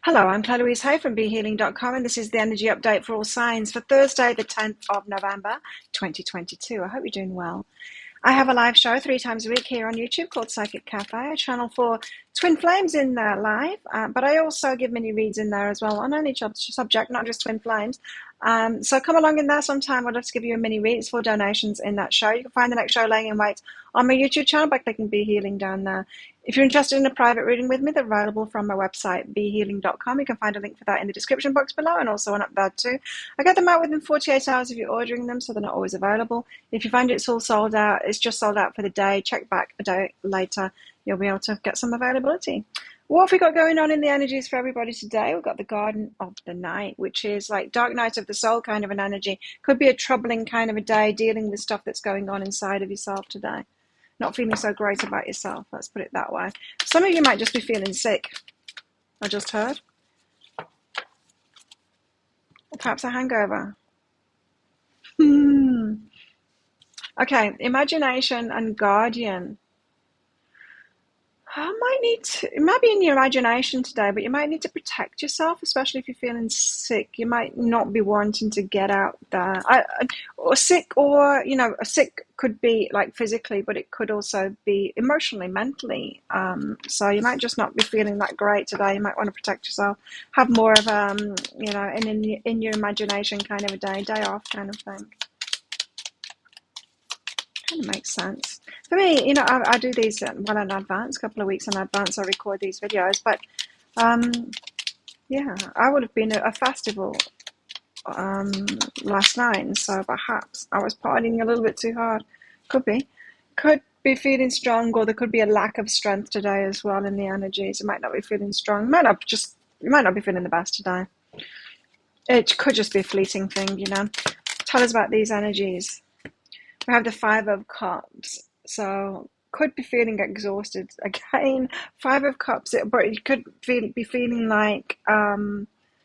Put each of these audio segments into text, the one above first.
Hello, I'm Claire Louise Hay from BeHealing.com, and this is the energy update for all signs for Thursday, the 10th of November, 2022. I hope you're doing well. I have a live show 3 times a week here on YouTube called Psychic Cafe, a channel for twin flames in there live, but I also give mini reads in there as well on any subject, not just twin flames. So come along in there sometime. I'd love to give you a mini read. It's for donations in that show. You can find the next show laying in wait on my YouTube channel by clicking Be Healing down there. If you're interested in a private reading with me, they're available from my website, BeHealing.com. You can find a link for that in the description box below and also one up there too. I get them out within 48 hours if you're ordering them, so they're not always available. If you find it's all sold out, it's just sold out for the day, check back a day later. You'll be able to get some availability. What have we got going on in the energies for everybody today? We've got the Garden of the Night, which is like dark night of the soul kind of an energy. Could be a troubling kind of a day, dealing with stuff that's going on inside of yourself today. Not feeling so great about yourself, let's put it that way. Some of you might just be feeling sick, I just heard. Or perhaps a hangover. Okay, imagination and guardian. It might be in your imagination today, but you might need to protect yourself, especially if you're feeling sick. You might not be wanting to get out there. Or sick, or, a sick could be like physically, but it could also be emotionally, mentally. So you might just not be feeling that great today. You might want to protect yourself. Have more of, in your imagination kind of a day off kind of thing. Kind of makes sense. For me, I do these well in advance, a couple of weeks in advance. I record these videos, but yeah, I would have been at a festival last night, and so perhaps I was partying a little bit too hard. Could be feeling strong, or there could be a lack of strength today as well in the energies. You might not be feeling strong. You might not be feeling the best today. It could just be a fleeting thing, Tell us about these energies. We have the Five of Cups, so could be feeling exhausted again. Five of Cups, but it could be feeling like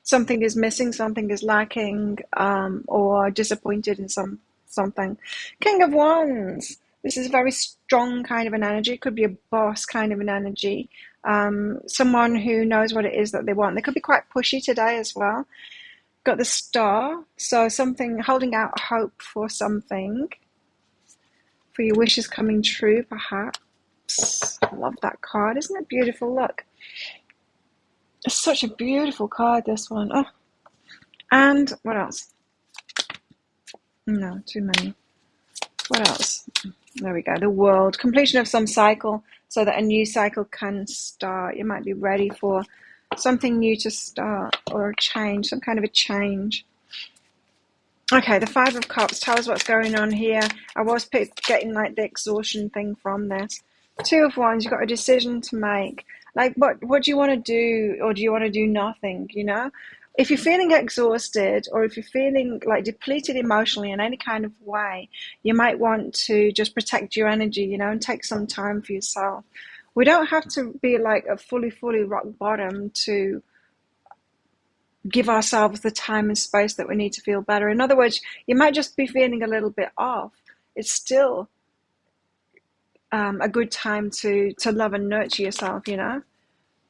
something is missing, something is lacking, or disappointed in something. King of Wands. This is a very strong kind of an energy. It could be a boss kind of an energy. Someone who knows what it is that they want. They could be quite pushy today as well. Got the Star, so something holding out hope for something. For your wishes coming true, perhaps. I love that card. Isn't it beautiful? Look. It's such a beautiful card, this one. Oh. And what else? No, too many. What else? There we go. The World. Completion of some cycle so that a new cycle can start. You might be ready for something new to start, or a change, some kind of a change. Okay, the Five of Cups. Tell us what's going on here. I was getting like the exhaustion thing from this. Two of Wands. You've got a decision to make. Like, what do you want to do, or do you want to do nothing? If you're feeling exhausted, or if you're feeling like depleted emotionally in any kind of way, you might want to just protect your energy, and take some time for yourself. We don't have to be like a fully rock bottom to give ourselves the time and space that we need to feel better. In other words, you might just be feeling a little bit off. It's still a good time to love and nurture yourself,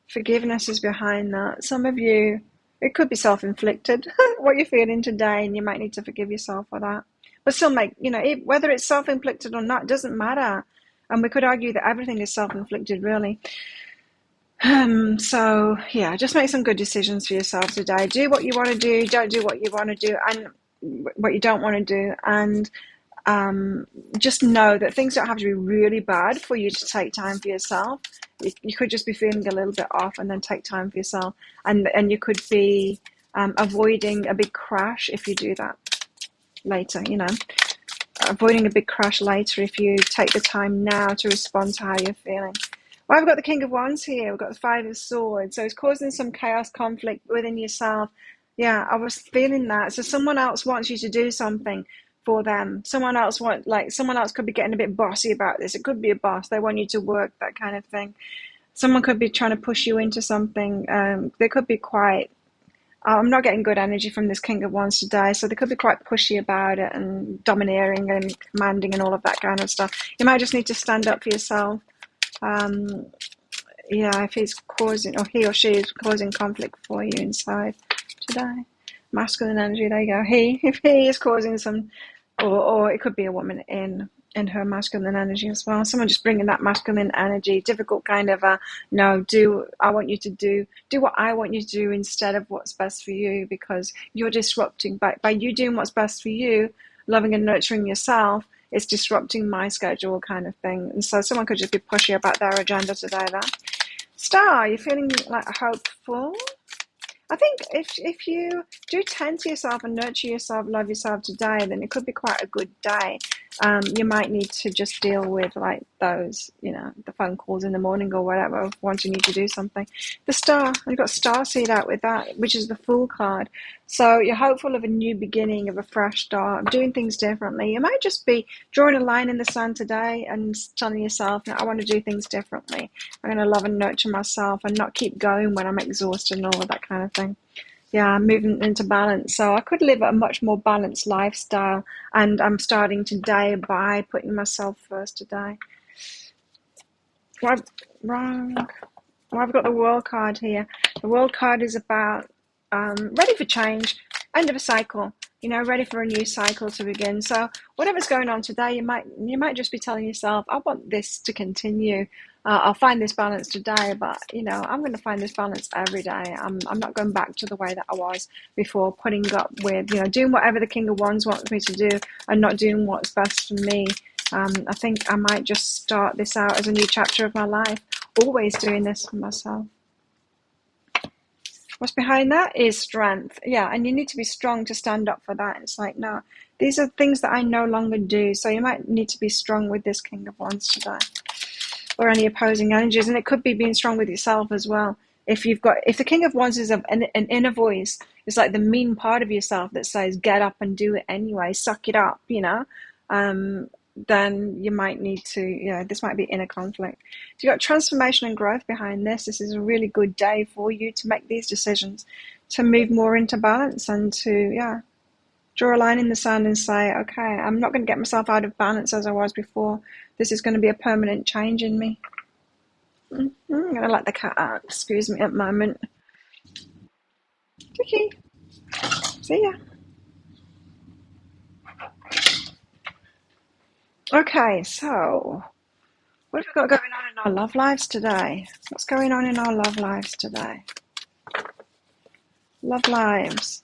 Forgiveness is behind that. Some of you, it could be self-inflicted, what you're feeling today, and you might need to forgive yourself for that. But still whether it's self-inflicted or not, doesn't matter. And we could argue that everything is self-inflicted, really. So yeah, just make some good decisions for yourself today. Do what you want to do, don't do what you want to do, and what you don't want to do, and just know that things don't have to be really bad for you to take time for yourself. You could just be feeling a little bit off, and then take time for yourself, and you could be avoiding a big crash if you do that later. Avoiding a big crash later if you take the time now to respond to how you're feeling. Well, I've got the King of Wands here. We've got the Five of Swords. So it's causing some chaos, conflict within yourself. Yeah, I was feeling that. So someone else wants you to do something for them. Someone else could be getting a bit bossy about this. It could be a boss. They want you to work, that kind of thing. Someone could be trying to push you into something. They could be quite... I'm not getting good energy from this King of Wands today, so they could be quite pushy about it and domineering and commanding and all of that kind of stuff. You might just need to stand up for yourself. Yeah, if he's causing, or he or she is causing conflict for you inside today. Masculine energy, there you go. If he is causing some, or it could be a woman in her masculine energy as well. Someone just bringing that masculine energy, difficult kind of no, I want you to do what I want you to do instead of what's best for you, because you're disrupting by you doing what's best for you, loving and nurturing yourself. It's disrupting my schedule, kind of thing. And so someone could just be pushy about their agenda today. There, Star, you're feeling like hopeful. I think if you do tend to yourself and nurture yourself, love yourself today, then it could be quite a good day. You might need to just deal with like those, the phone calls in the morning or whatever, wanting you to do something. The star, you've got star seed out with that, which is the Fool card. So you're hopeful of a new beginning, of a fresh start, of doing things differently. You might just be drawing a line in the sand today and telling yourself, I want to do things differently. I'm going to love and nurture myself and not keep going when I'm exhausted and all of that kind of thing. Yeah, moving into balance. So I could live a much more balanced lifestyle, and I'm starting today by putting myself first today. Wrong. Well, I've got the World card here. The World card is about ready for change, end of a cycle, ready for a new cycle to begin. So whatever's going on today, you might just be telling yourself, I want this to continue. I'll find this balance today, but I'm going to find this balance every day. I'm not going back to the way that I was before, putting up with doing whatever the King of Wands wants me to do and not doing what's best for me. I think I might just start this out as a new chapter of my life, always doing this for myself. What's behind that is strength. Yeah, and you need to be strong to stand up for that. It's like, no, these are things that I no longer do. So you might need to be strong with this King of Wands today, or any opposing energies. And it could be being strong with yourself as well. If the King of Wands is an inner voice, it's like the mean part of yourself that says, get up and do it anyway, suck it up, then you might need to, this might be inner conflict. So you've got transformation and growth behind this. This is a really good day for you to make these decisions, to move more into balance and to, draw a line in the sand and say, okay, I'm not going to get myself out of balance as I was before. This is going to be a permanent change in me. I'm going to let the cat out. Excuse me at the moment. Okay. See ya. Okay, so what have we got going on in our love lives today? What's going on in our love lives today? Love lives.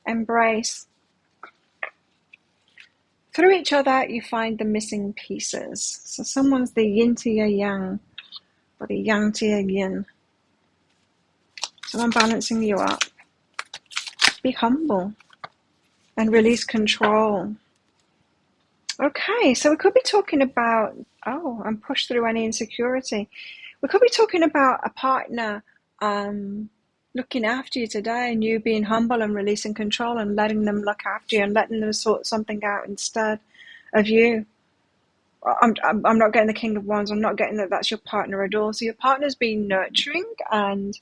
Embrace. Through each other, you find the missing pieces. So someone's the yin to your yang, or the yang to your yin. Someone balancing you up. Be humble and release control. Okay, so we could be talking about, and push through any insecurity. We could be talking about a partner looking after you today, and you being humble and releasing control and letting them look after you and letting them sort something out instead of you. I'm not getting the King of Wands. I'm not getting that that's your partner at all. So your partner's being nurturing and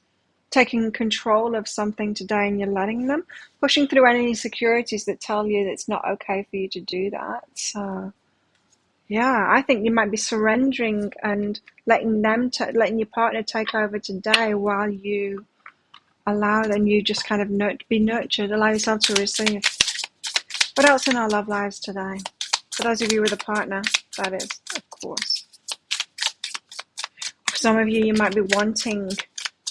taking control of something today, and you're letting them, pushing through any insecurities that tell you that it's not okay for you to do that. So I think you might be surrendering and letting your partner take over today, while you allow them, you just kind of be nurtured, allow yourself to receive. What else in our love lives today? For those of you with a partner, that is, of course. For some of you, you might be wanting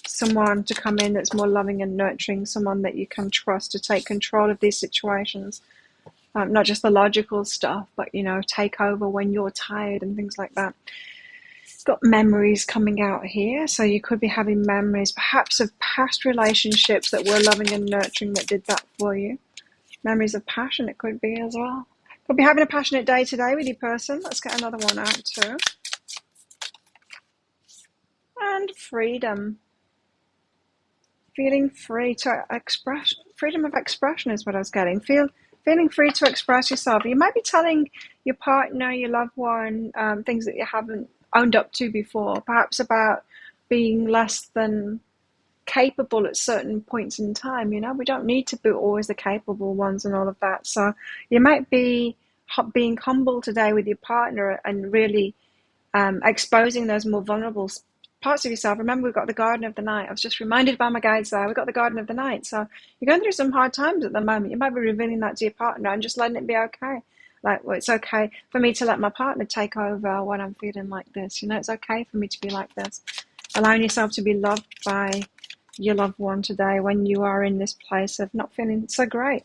someone to come in that's more loving and nurturing, someone that you can trust to take control of these situations. Not just the logical stuff, but, take over when you're tired and things like that. Got memories coming out here, so you could be having memories perhaps of past relationships that were loving and nurturing that did that for you. Memories of passion, it could be as well. Could be having a passionate day today with your person. Let's get another one out too. And freedom. Feeling free to express. Freedom of expression is what I was getting. Feeling free to express yourself. You might be telling your partner, your loved one, things that you haven't owned up to before, perhaps about being less than capable at certain points in time. We don't need to be always the capable ones and all of that. So you might be being humble today with your partner and really exposing those more vulnerable parts of yourself. Remember, we've got the Garden of the Night. I was just reminded by my guides there. We've got the Garden of the Night. So you're going through some hard times at the moment. You might be revealing that to your partner and just letting it be okay. Like, well, it's okay for me to let my partner take over when I'm feeling like this. You know, it's okay for me to be like this. Allowing yourself to be loved by your loved one today when you are in this place of not feeling so great.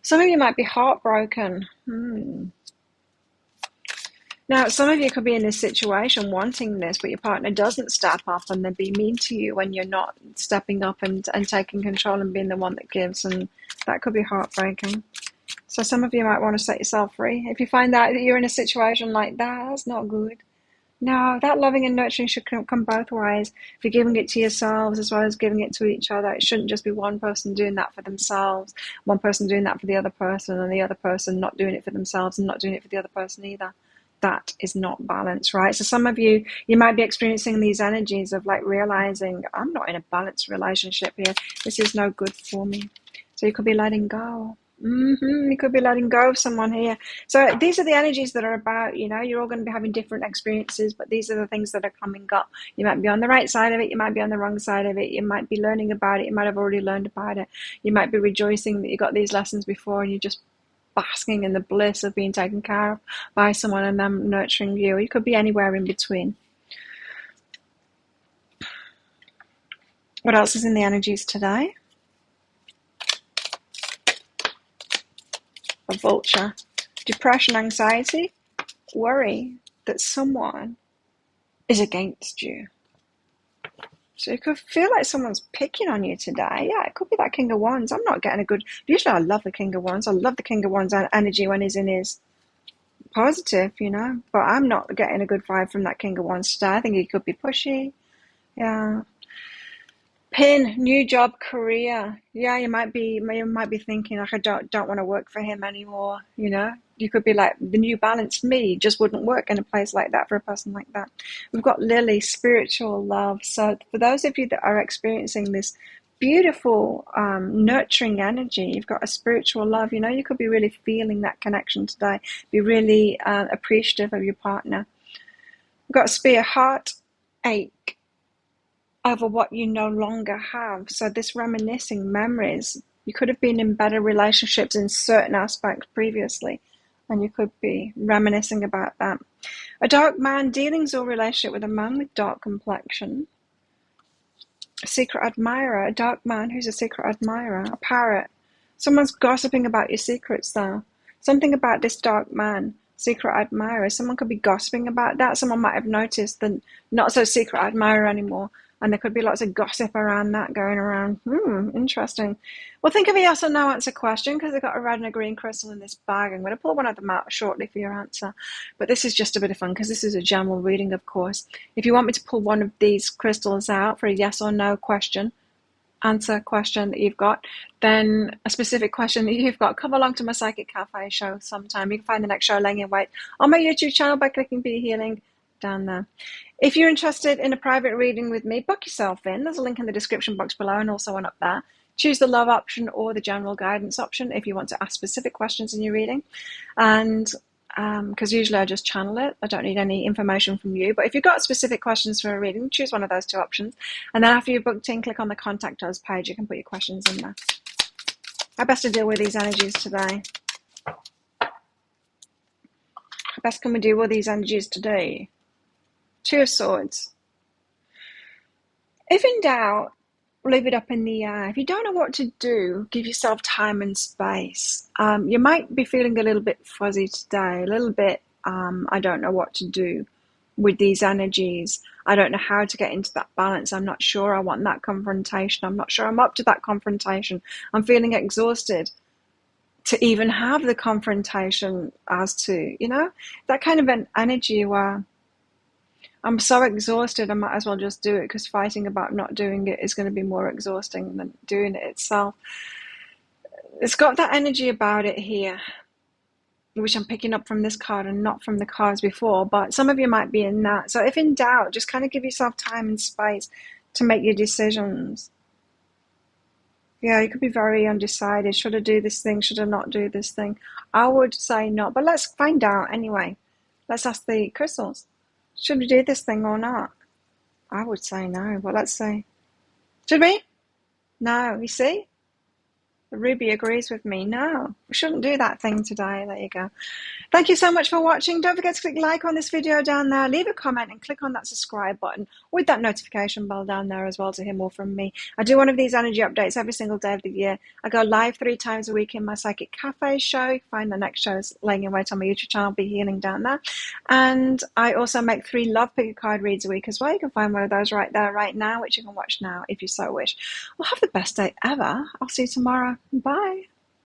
Some of you might be heartbroken. Now, some of you could be in this situation wanting this, but your partner doesn't step up and they be mean to you when you're not stepping up and taking control and being the one that gives, and that could be heartbreaking. So some of you might want to set yourself free. If you find out that you're in a situation like that, that's not good. No, that loving and nurturing should come both ways. If you're giving it to yourselves as well as giving it to each other, it shouldn't just be one person doing that for themselves, one person doing that for the other person, and the other person not doing it for themselves and not doing it for the other person either. That is not balance, right? So some of you might be experiencing these energies of like realizing, I'm not in a balanced relationship here. This is no good for me. So you could be letting go. You could be letting go of someone here. So these are the energies that are about, you know, you're all going to be having different experiences, but these are the things that are coming up. You might be on the right side of it. You might be on the wrong side of it. You might be learning about it. You might have already learned about it. You might be rejoicing that you got these lessons before and you're just basking in the bliss of being taken care of by someone and them nurturing you. You could be anywhere in between. What else is in the energies today? A vulture. Depression, anxiety, worry that someone is against you. So you could feel like someone's picking on you today. Yeah, it could be that King of Wands. I'm not getting a good... Usually I love the King of Wands. I love the King of Wands energy when he's in his positive, you know. But I'm not getting a good vibe from that King of Wands today. I think he could be pushy. Yeah. Pin, new job, career. Yeah, you might be thinking like, I don't want to work for him anymore. You know, you could be like, the new balanced me just wouldn't work in a place like that for a person like that. We've got Lily, spiritual love. So for those of you that are experiencing this beautiful nurturing energy, you've got a spiritual love. You know, you could be really feeling that connection today. Be really appreciative of your partner. We've got a spear, heart ache over what you no longer have. So this reminiscing memories, you could have been in better relationships in certain aspects previously, and you could be reminiscing about that. A dark man, dealings or relationship with a man with dark complexion. A secret admirer, a dark man who's a secret admirer. A parrot. Someone's gossiping about your secrets though. Something about this dark man, secret admirer. Someone could be gossiping about that. Someone might have noticed the not so secret admirer anymore. And there could be lots of gossip around that going around. Interesting. Well, think of a yes or no answer question, because I've got a red and a green crystal in this bag. I'm going to pull one of them out shortly for your answer. But this is just a bit of fun, because this is a general reading, of course. If you want me to pull one of these crystals out for a yes or no answer question that you've got, then a specific question that you've got, come along to my Psychic Cafe show sometime. You can find the next show laying in wait on my YouTube channel by clicking Be Healing down there. If you're interested in a private reading with me, book yourself in. There's a link in the description box below and also one up there. Choose the love option or the general guidance option if you want to ask specific questions in your reading. And because usually I just channel it. I don't need any information from you. But if you've got specific questions for a reading, choose one of those two options. And then after you've booked in, click on the Contact Us page. You can put your questions in there. How best to deal with these energies today? How best can we deal with these energies today? Two of Swords. If in doubt, leave it up in the air. If you don't know what to do, give yourself time and space. You might be feeling a little bit fuzzy today, a little bit, I don't know what to do with these energies. I don't know how to get into that balance. I'm not sure I want that confrontation. I'm not sure I'm up to that confrontation. I'm feeling exhausted to even have the confrontation as to, you know, that kind of an energy where I'm so exhausted, I might as well just do it, because fighting about not doing it is going to be more exhausting than doing it itself. It's got that energy about it here, which I'm picking up from this card and not from the cards before, but some of you might be in that. So if in doubt, just kind of give yourself time and space to make your decisions. Yeah, you could be very undecided. Should I do this thing? Should I not do this thing? I would say not, but let's find out anyway. Let's ask the crystals. Should we do this thing or not? I would say no, but let's see. Should we? No, you see? Ruby agrees with me. No, we shouldn't do that thing today. There you go. Thank you so much for watching. Don't forget to click like on this video down there, leave a comment and click on that subscribe button with that notification bell down there as well to hear more from me. I do one of these energy updates every single day of the year. I go live 3 times a week in my Psychic Cafe show. You can find the next show is laying in wait on my YouTube channel, Be Healing, down there. And I also make 3 Love Pick card reads a week as well. You can find one of those right there, right now, which you can watch now if you so wish. Well, have the best day ever. I'll see you tomorrow. Bye.